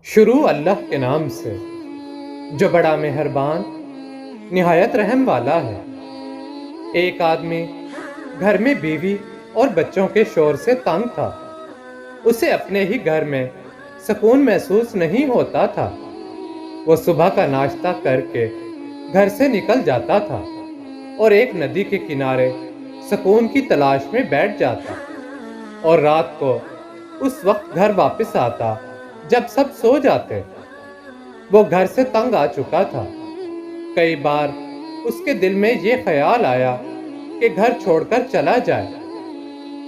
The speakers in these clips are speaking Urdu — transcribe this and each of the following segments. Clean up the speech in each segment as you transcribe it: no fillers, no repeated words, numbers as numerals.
شروع اللہ کے نام سے جو بڑا مہربان نہایت رحم والا ہے۔ ایک آدمی گھر میں بیوی اور بچوں کے شور سے تنگ تھا۔ اسے اپنے ہی گھر میں سکون محسوس نہیں ہوتا تھا۔ وہ صبح کا ناشتہ کر کے گھر سے نکل جاتا تھا اور ایک ندی کے کنارے سکون کی تلاش میں بیٹھ جاتا اور رات کو اس وقت گھر واپس آتا جب سب سو جاتے۔ وہ گھر سے تنگ آ چکا تھا۔ کئی بار اس کے دل میں یہ خیال آیا کہ گھر چھوڑ کر چلا جائے،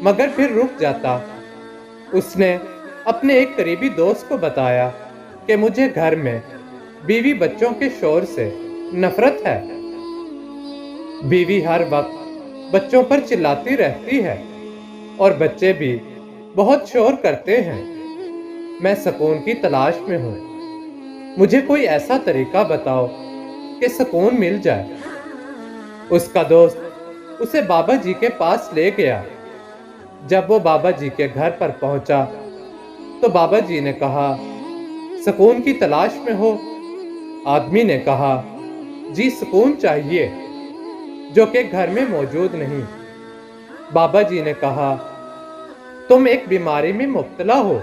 مگر پھر رک جاتا۔ اس نے اپنے ایک قریبی دوست کو بتایا کہ مجھے گھر میں بیوی بچوں کے شور سے نفرت ہے۔ بیوی ہر وقت بچوں پر چلاتی رہتی ہے اور بچے بھی بہت شور کرتے ہیں۔ میں سکون کی تلاش میں ہوں۔ مجھے کوئی ایسا طریقہ بتاؤ کہ سکون مل جائے۔ اس کا دوست اسے بابا جی کے پاس لے گیا۔ جب وہ بابا جی کے گھر پر پہنچا تو بابا جی نے کہا، سکون کی تلاش میں ہو؟ آدمی نے کہا، جی سکون چاہیے، جو کہ گھر میں موجود نہیں۔ بابا جی نے کہا، تم ایک بیماری میں مبتلا ہو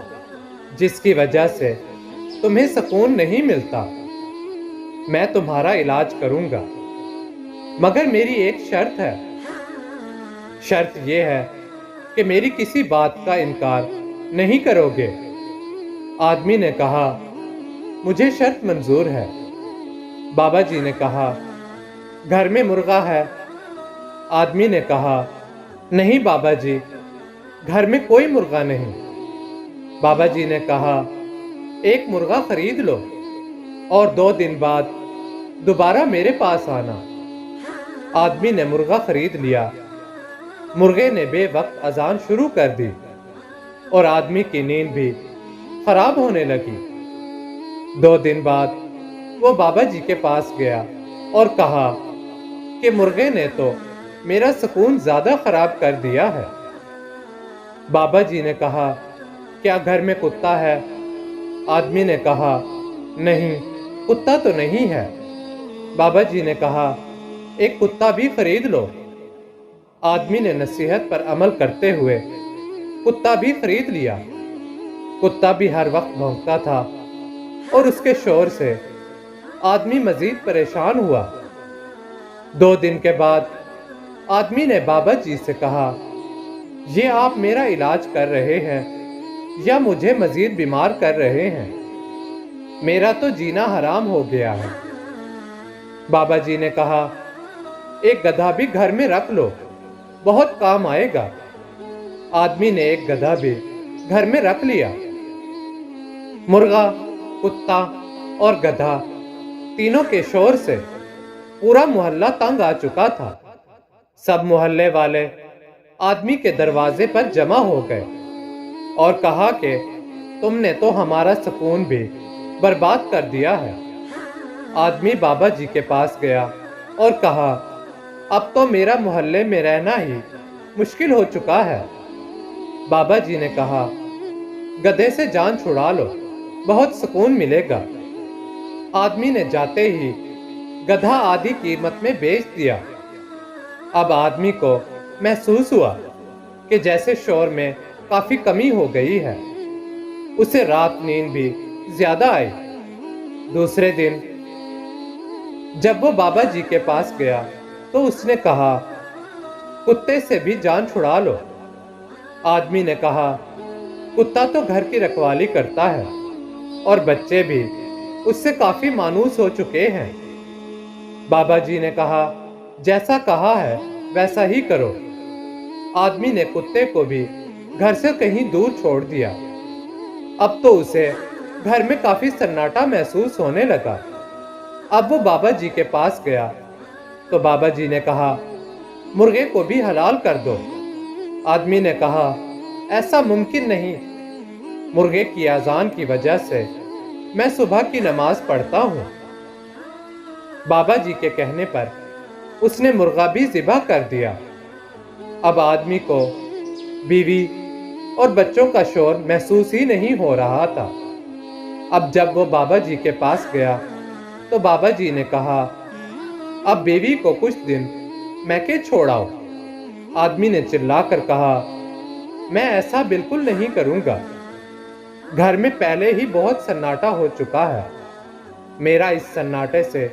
جس کی وجہ سے تمہیں سکون نہیں ملتا۔ میں تمہارا علاج کروں گا، مگر میری ایک شرط ہے۔ شرط یہ ہے کہ میری کسی بات کا انکار نہیں کرو گے۔ آدمی نے کہا، مجھے شرط منظور ہے۔ بابا جی نے کہا، گھر میں مرغا ہے؟ آدمی نے کہا، نہیں بابا جی، گھر میں کوئی مرغا نہیں۔ بابا جی نے کہا، ایک مرغا خرید لو اور 2 دن بعد دوبارہ میرے پاس آنا۔ آدمی نے مرغا خرید لیا۔ مرغے نے بے وقت اذان شروع کر دی اور آدمی کی نیند بھی خراب ہونے لگی۔ 2 دن بعد وہ بابا جی کے پاس گیا اور کہا کہ مرغے نے تو میرا سکون زیادہ خراب کر دیا ہے۔ بابا جی نے کہا، کیا گھر میں کتا ہے؟ آدمی نے کہا، نہیں، کتا تو نہیں ہے۔ بابا جی نے کہا، ایک کتا بھی خرید لو۔ آدمی نے نصیحت پر عمل کرتے ہوئے کتا بھی خرید لیا۔ کتا بھی ہر وقت بھونکتا تھا اور اس کے شور سے آدمی مزید پریشان ہوا۔ 2 دن کے بعد آدمی نے بابا جی سے کہا، یہ آپ میرا علاج کر رہے ہیں یا مجھے مزید بیمار کر رہے ہیں؟ میرا تو جینا حرام ہو گیا ہے۔ بابا جی نے کہا، ایک گدھا بھی گھر میں رکھ لو، بہت کام آئے گا۔ آدمی نے ایک گدھا بھی گھر میں رکھ لیا۔ مرغا، کتا اور گدھا تینوں کے شور سے پورا محلہ تنگ آ چکا تھا۔ سب محلے والے آدمی کے دروازے پر جمع ہو گئے اور کہا کہ تم نے تو ہمارا سکون بھی برباد کر دیا ہے۔ آدمی بابا جی کے پاس گیا اور کہا، اب تو میرا محلے میں رہنا ہی مشکل ہو چکا ہے۔ بابا جی نے کہا، گدھے سے جان چھڑا لو، بہت سکون ملے گا۔ آدمی نے جاتے ہی گدھا آدھی قیمت میں بیچ دیا۔ اب آدمی کو محسوس ہوا کہ جیسے شور میں کافی کمی ہو گئی ہے۔ اسے رات نیند بھی زیادہ آئی۔ دوسرے دن جب وہ بابا جی کے پاس گیا تو اس نے کہا، کتے سے بھی جان چھڑا لو۔ آدمی نے کہا، کتا تو گھر کی رکھوالی کرتا ہے اور بچے بھی اس سے کافی مانوس ہو چکے ہیں۔ بابا جی نے کہا، جیسا کہا ہے ویسا ہی کرو۔ آدمی نے کتے کو بھی گھر سے کہیں دور چھوڑ دیا۔ اب تو اسے گھر میں کافی سناٹا محسوس ہونے لگا۔ اب وہ بابا جی کے پاس گیا تو بابا جی نے کہا، مرغے کو بھی حلال کر دو۔ آدمی نے کہا، ایسا ممکن نہیں، مرغے کی اذان کی وجہ سے میں صبح کی نماز پڑھتا ہوں۔ بابا جی کے کہنے پر اس نے مرغا بھی ذبح کر دیا۔ اب آدمی کو بیوی اور بچوں کا شور محسوس ہی نہیں ہو رہا تھا۔ اب جب وہ بابا جی کے پاس گیا تو بابا جی نے کہا، اب بیوی کو کچھ دن میکے چھوڑاؤ۔ آدمی نے چلا کر کہا، میں ایسا بالکل نہیں کروں گا، گھر میں پہلے ہی بہت سناٹا ہو چکا ہے، میرا اس سناٹے سے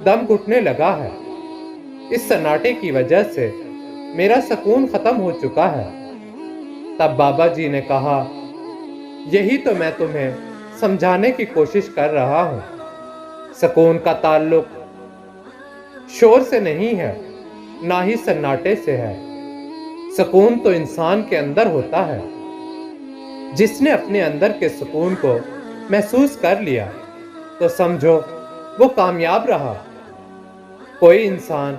دم گھٹنے لگا ہے، اس سناٹے کی وجہ سے میرا سکون ختم ہو چکا ہے۔ تب بابا جی نے کہا، یہی تو میں تمہیں سمجھانے کی کوشش کر رہا ہوں، سکون کا تعلق شور سے نہیں ہے، نہ ہی سناٹے سے ہے۔ سکون تو انسان کے اندر ہوتا ہے۔ جس نے اپنے اندر کے سکون کو محسوس کر لیا تو سمجھو وہ کامیاب رہا۔ کوئی انسان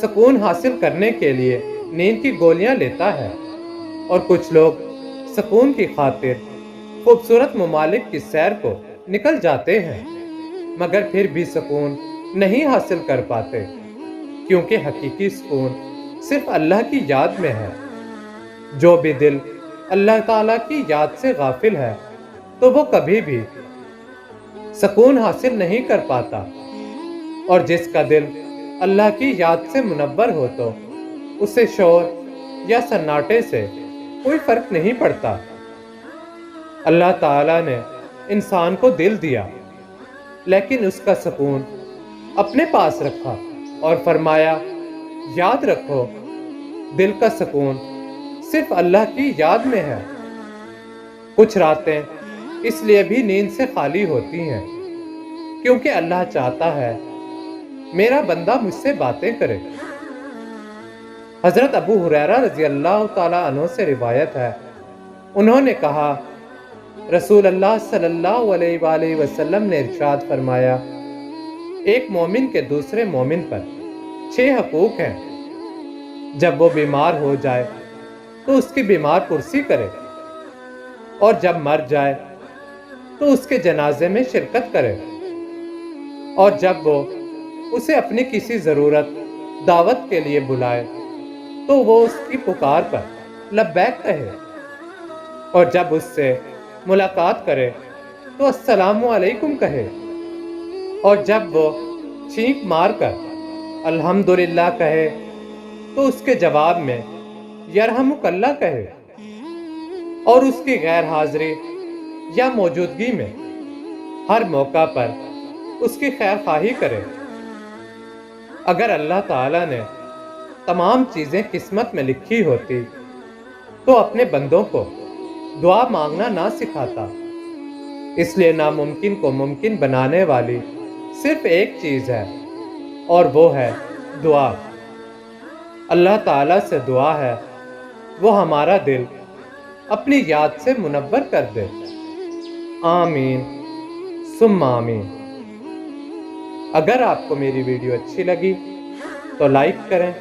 سکون حاصل کرنے کے لیے نیند کی گولیاں لیتا ہے، اور کچھ لوگ سکون کی خاطر خوبصورت ممالک کی سیر کو نکل جاتے ہیں، مگر پھر بھی سکون نہیں حاصل کر پاتے، کیونکہ حقیقی سکون صرف اللہ کی یاد میں ہے۔ جو بھی دل اللہ تعالیٰ کی یاد سے غافل ہے تو وہ کبھی بھی سکون حاصل نہیں کر پاتا، اور جس کا دل اللہ کی یاد سے منور ہو تو اسے شور یا سناٹے سے کوئی فرق نہیں پڑتا۔ اللہ تعالیٰ نے انسان کو دل دیا، لیکن اس کا سکون اپنے پاس رکھا اور فرمایا، یاد رکھو دل کا سکون صرف اللہ کی یاد میں ہے۔ کچھ راتیں اس لیے بھی نیند سے خالی ہوتی ہیں کیونکہ اللہ چاہتا ہے میرا بندہ مجھ سے باتیں کرے۔ حضرت ابو ہریرہ رضی اللہ تعالیٰ عنہ سے روایت ہے، انہوں نے کہا، رسول اللہ صلی اللہ علیہ وآلہ وسلم نے ارشاد فرمایا، ایک مومن کے دوسرے مومن پر 6 حقوق ہیں۔ جب وہ بیمار ہو جائے تو اس کی بیمار پرسی کرے، اور جب مر جائے تو اس کے جنازے میں شرکت کرے، اور جب وہ اسے اپنی کسی ضرورت دعوت کے لیے بلائے تو وہ اس کی پکار پر لبیک کہے، اور جب اس سے ملاقات کرے تو السلام علیکم کہے، اور جب وہ چھینک مار کر الحمدللہ کہے تو اس کے جواب میں یرحمک اللہ کہے، اور اس کی غیر حاضری یا موجودگی میں ہر موقع پر اس کی خیر خواہی کرے۔ اگر اللہ تعالیٰ نے تمام چیزیں قسمت میں لکھی ہوتی تو اپنے بندوں کو دعا مانگنا نہ سکھاتا۔ اس لیے ناممکن کو ممکن بنانے والی صرف ایک چیز ہے، اور وہ ہے دعا۔ اللہ تعالیٰ سے دعا ہے وہ ہمارا دل اپنی یاد سے منور کر دے۔ آمین ثم آمین۔ اگر آپ کو میری ویڈیو اچھی لگی تو لائک کریں،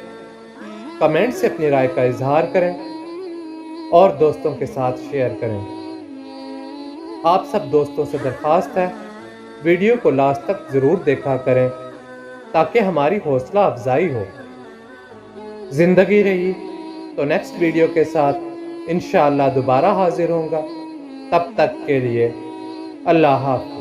کمنٹ سے اپنی رائے کا اظہار کریں، اور دوستوں کے ساتھ شیئر کریں۔ آپ سب دوستوں سے درخواست ہے ویڈیو کو لاسٹ تک ضرور دیکھا کریں تاکہ ہماری حوصلہ افزائی ہو۔ زندگی رہی تو نیکسٹ ویڈیو کے ساتھ انشاءاللہ دوبارہ حاضر ہوں گا۔ تب تک کے لیے اللہ حافظ۔